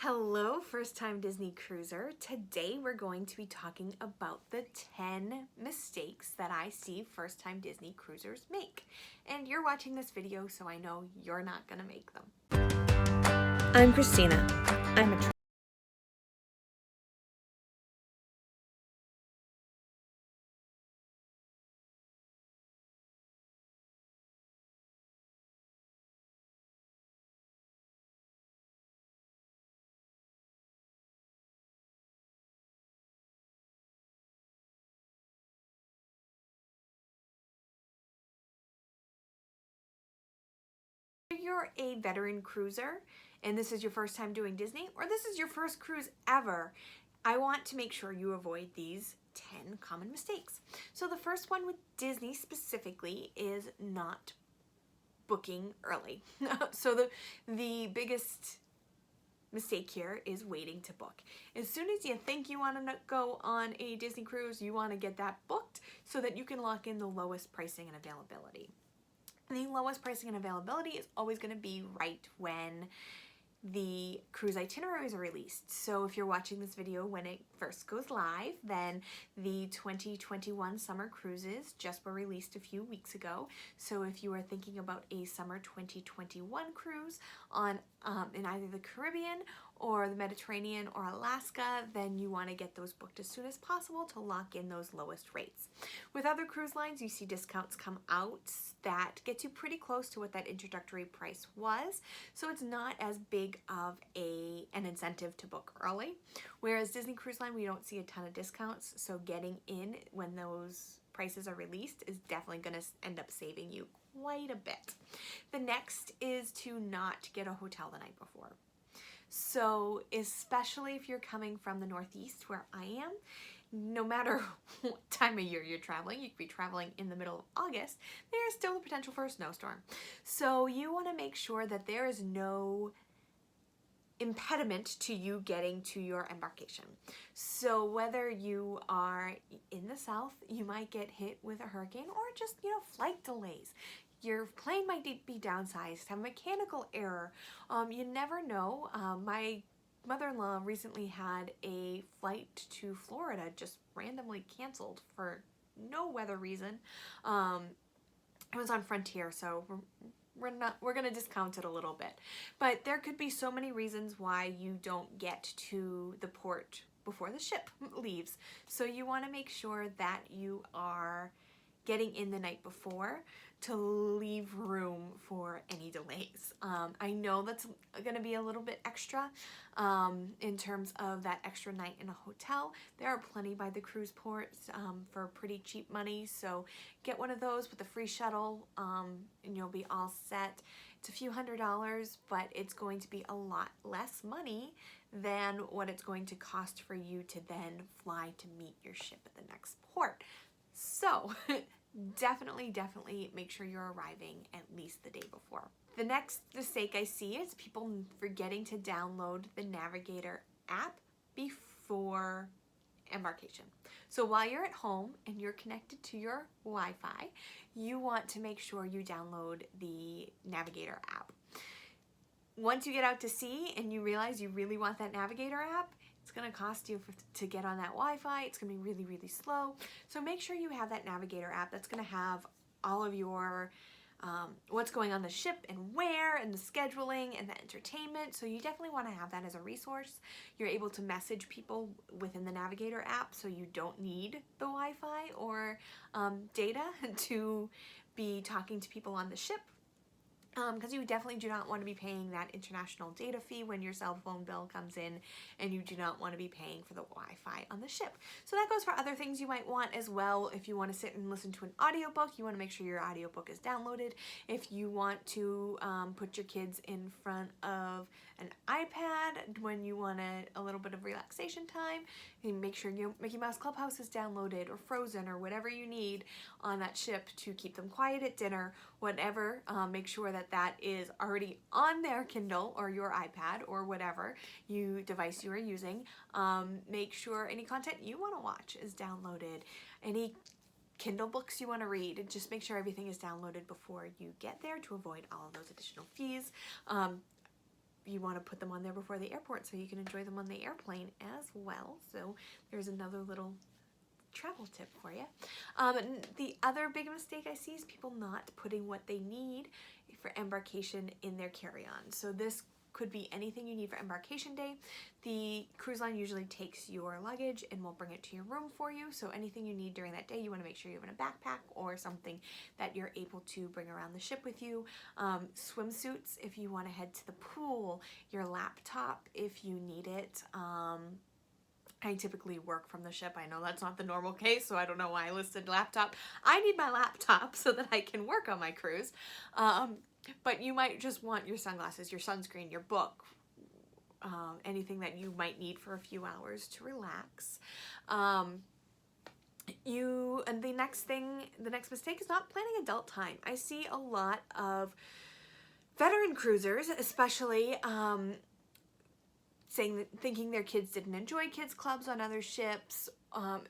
Hello, first-time Disney cruiser. Today we're going to be talking about the 10 mistakes that I see first-time Disney cruisers make. And you're watching this video, so I know you're not gonna make them. I'm Christina. I'm a If you're a veteran cruiser and this is your first time doing Disney, or this is your first cruise ever, I want to make sure you avoid these 10 common mistakes. So the first one with Disney specifically is not booking early. So the biggest mistake here is waiting to book. As soon as you think you want to go on a Disney cruise, you want to get that booked so that you can lock in the lowest pricing and availability. The lowest pricing and availability is always going to be right when the cruise itineraries are released. So if you're watching this video when it first goes live, then the 2021 summer cruises just were released a few weeks ago. So if you are thinking about a summer 2021 cruise on in either the Caribbean or the Mediterranean or Alaska, then you want to get those booked as soon as possible to lock in those lowest rates. With other cruise lines, you see discounts come out that get you pretty close to what that introductory price was, so it's not as big of an incentive to book early. Whereas Disney Cruise Line, we don't see a ton of discounts, so getting in when those prices are released is definitely going to end up saving you quite a bit. The next is to not get a hotel the night before. So especially if you're coming from the Northeast where I am, no matter what time of year you're traveling, you could be traveling in the middle of August, there's still the potential for a snowstorm. So you want to make sure that there is no impediment to you getting to your embarkation. So whether you are in the South, you might get hit with a hurricane or just, flight delays. Your plane might be downsized, have a mechanical error. You never know. My mother-in-law recently had a flight to Florida just randomly canceled for no weather reason. It was on Frontier, so we're gonna discount it a little bit. But there could be so many reasons why you don't get to the port before the ship leaves. So you want to make sure that you are getting in the night before to leave room for any delays. I know that's going to be a little bit extra in terms of that extra night in a hotel. There are plenty by the cruise ports for pretty cheap money, so get one of those with a free shuttle and you'll be all set. It's a few $100s, but it's going to be a lot less money than what it's going to cost for you to then fly to meet your ship at the next port. So definitely make sure you're arriving at least the day before. The next mistake I see is people forgetting to download the Navigator app before embarkation. So while you're at home and you're connected to your Wi-Fi, you want to make sure you download the Navigator app. Once you get out to sea and you realize you really want that Navigator app, it's going to cost you to get on that Wi-Fi. It's going to be really slow. So make sure you have that Navigator app that's going to have all of your what's going on the ship and where and the scheduling and the entertainment. So you definitely want to have that as a resource. You're able to message people within the Navigator app, so you don't need the Wi-Fi or data to be talking to people on the ship. Because you definitely do not want to be paying that international data fee when your cell phone bill comes in, and you do not want to be paying for the Wi-Fi on the ship. So that goes for other things you might want as well. If you want to sit and listen to an audiobook, you want to make sure your audiobook is downloaded. If you want to put your kids in front of an iPad when you want a little bit of relaxation time, you make sure your Mickey Mouse Clubhouse is downloaded, or Frozen, or whatever you need on that ship to keep them quiet at dinner, whatever. Make sure that is already on their Kindle or your iPad or whatever device you are using. Make sure any content you want to watch is downloaded. Any Kindle books you want to read, and just make sure everything is downloaded before you get there to avoid all of those additional fees. you want to put them on there before the airport so you can enjoy them on the airplane as well. So there's another little travel tip for you. The other big mistake I see is people not putting what they need for embarkation in their carry-on. So this could be anything you need for embarkation day. The cruise line usually takes your luggage and will bring it to your room for you. So anything you need during that day, you want to make sure you have in a backpack or something that you're able to bring around the ship with you. Swimsuits if you want to head to the pool. Your laptop if you need it. I typically work from the ship. I know that's not the normal case, so I don't know why I listed laptop. I need my laptop so that I can work on my cruise. But you might just want your sunglasses, your sunscreen, your book, anything that you might need for a few hours to relax. And the next mistake is not planning adult time. I see a lot of veteran cruisers, especially, thinking their kids didn't enjoy kids clubs on other ships,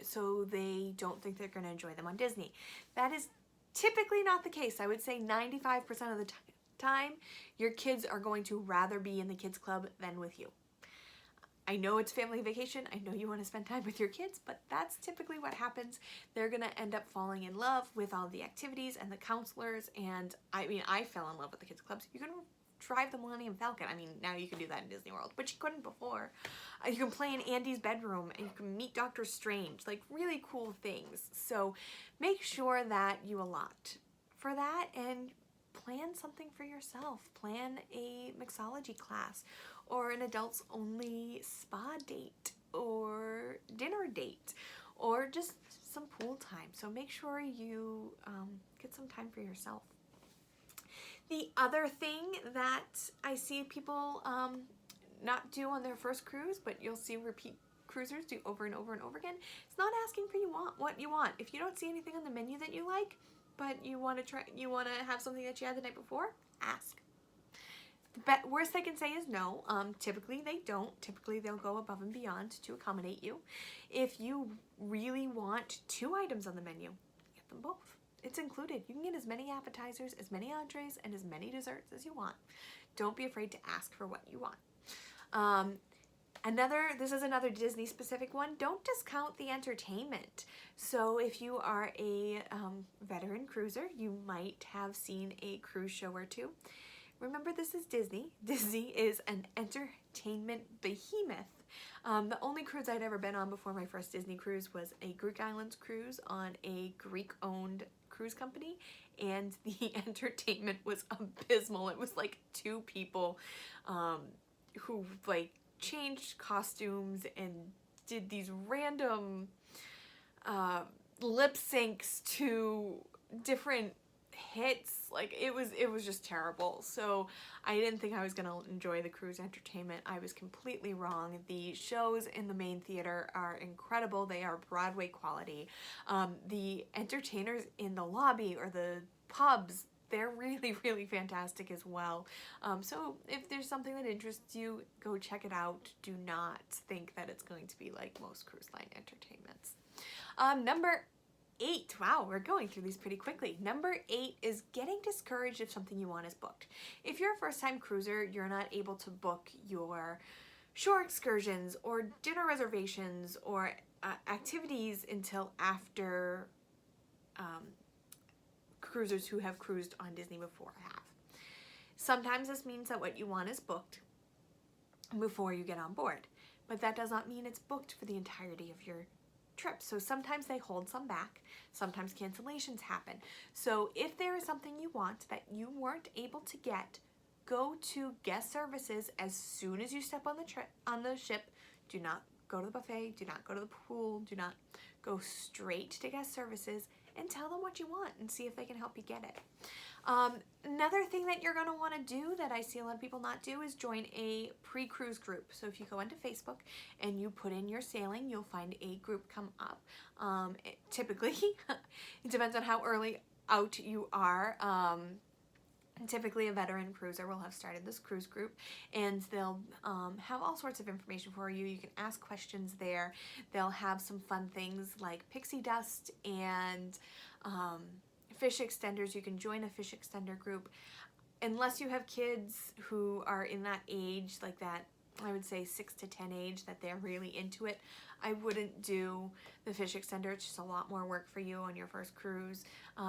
so they don't think they're going to enjoy them on Disney. That is typically not the case. I would say 95% of the time, your kids are going to rather be in the kids club than with you. I know it's family vacation. I know you want to spend time with your kids, but that's typically what happens. They're going to end up falling in love with all the activities and the counselors. And I mean, I fell in love with the kids clubs. You can drive the Millennium Falcon. I mean, now you can do that in Disney World, but you couldn't before. You can play in Andy's bedroom, and you can meet Doctor Strange, like really cool things. So make sure that you allot for that and plan something for yourself. Plan a mixology class or an adults only spa date or dinner date or just some pool time. So make sure you get some time for yourself. The other thing that I see people not do on their first cruise, but you'll see repeat cruisers do over and over and over again, it's not asking for what you want. If you don't see anything on the menu that you like, but you want to have something that you had the night before, ask. The worst they can say is no. Typically they don't. Typically they'll go above and beyond to accommodate you. If you really want 2 items on the menu, get them both. It's included. You can get as many appetizers, as many entrees, and as many desserts as you want. Don't be afraid to ask for what you want. This is another Disney specific one. Don't discount the entertainment. So if you are a veteran cruiser, you might have seen a cruise show or two. Remember, this is Disney. Disney is an entertainment behemoth. The only cruise I'd ever been on before my first Disney cruise was a Greek Islands cruise on a Greek-owned cruise company, and the entertainment was abysmal. It was like 2 people who like changed costumes and did these random lip syncs to different hits. Like it was just terrible. So I didn't think I was gonna enjoy the cruise entertainment. I was completely wrong. The shows in the main theater are incredible. They are Broadway quality. The entertainers in the lobby or the pubs, they're really, really fantastic as well. So if there's something that interests you, go check it out. Do not think that it's going to be like most cruise line entertainments. Number 8. Wow, we're going through these pretty quickly. Number 8 is getting discouraged if something you want is booked. If you're a first-time cruiser, you're not able to book your shore excursions or dinner reservations or activities until after cruisers who have cruised on Disney before have. Sometimes this means that what you want is booked before you get on board, but that does not mean it's booked for the entirety of your trip. So sometimes they hold some back, sometimes cancellations happen. So if there is something you want that you weren't able to get, go to guest services as soon as you step on the ship. Do not go to the buffet, do not go to the pool, do not go straight to guest services and tell them what you want and see if they can help you get it. Another thing that you're going to want to do that I see a lot of people not do is join a pre-cruise group. So if you go into Facebook and you put in your sailing, you'll find a group come up. Typically, it depends on how early out you are. Typically a veteran cruiser will have started this cruise group, and they'll have all sorts of information for you. You can ask questions there. They'll have some fun things like pixie dust and fish extenders. You can join a fish extender group. unless you have kids who are in that age, like that, I would say 6 to 10 age, that they're really into it, I wouldn't do the fish extender. It's just a lot more work for you on your first cruise.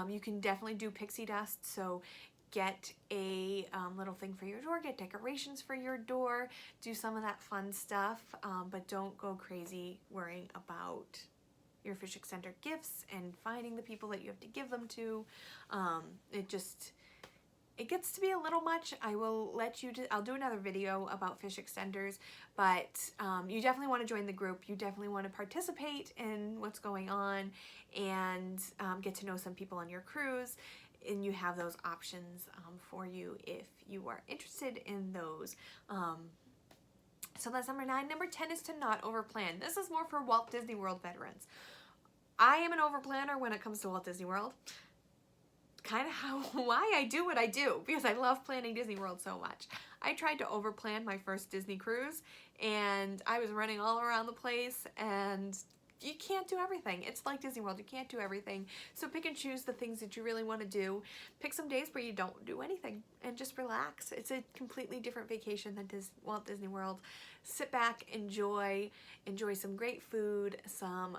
You can definitely do pixie dust, so get a little thing for your door, get decorations for your door, do some of that fun stuff, but don't go crazy worrying about your fish extender gifts and finding the people that you have to give them to. It gets to be a little much. I will let you I'll do another video about fish extenders, but you definitely want to join the group. You definitely want to participate in what's going on and get to know some people on your cruise, and you have those options for you if you are interested in those. So that's number 9. Number 10 is to not overplan. This is more for Walt Disney World veterans. I am an overplanner when it comes to Walt Disney World. Kind of why I do what I do, because I love planning Disney World so much. I tried to overplan my first Disney cruise, and I was running all around the place, and you can't do everything. It's like Disney World, you can't do everything. So pick and choose the things that you really want to do. Pick some days where you don't do anything and just relax. It's a completely different vacation than Walt Disney World. Sit back, enjoy some great food, some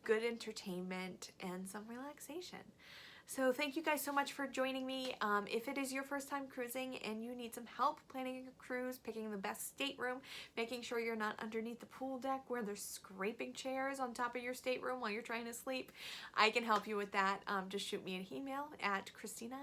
good entertainment, and some relaxation. So thank you guys so much for joining me. If it is your first time cruising and you need some help planning your cruise, picking the best stateroom, making sure you're not underneath the pool deck where there's scraping chairs on top of your stateroom while you're trying to sleep, I can help you with that. Just shoot me an email at Christina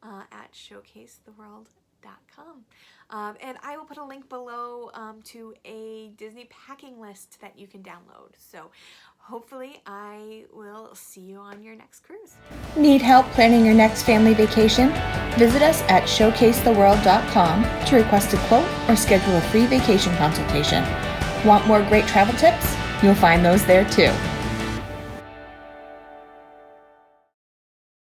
at showcasetheworld.com. And I will put a link below to a Disney packing list that you can download. So hopefully I will see you on your next cruise. Need help planning your next family vacation? Visit us at showcasetheworld.com to request a quote or schedule a free vacation consultation. Want more great travel tips? You'll find those there too.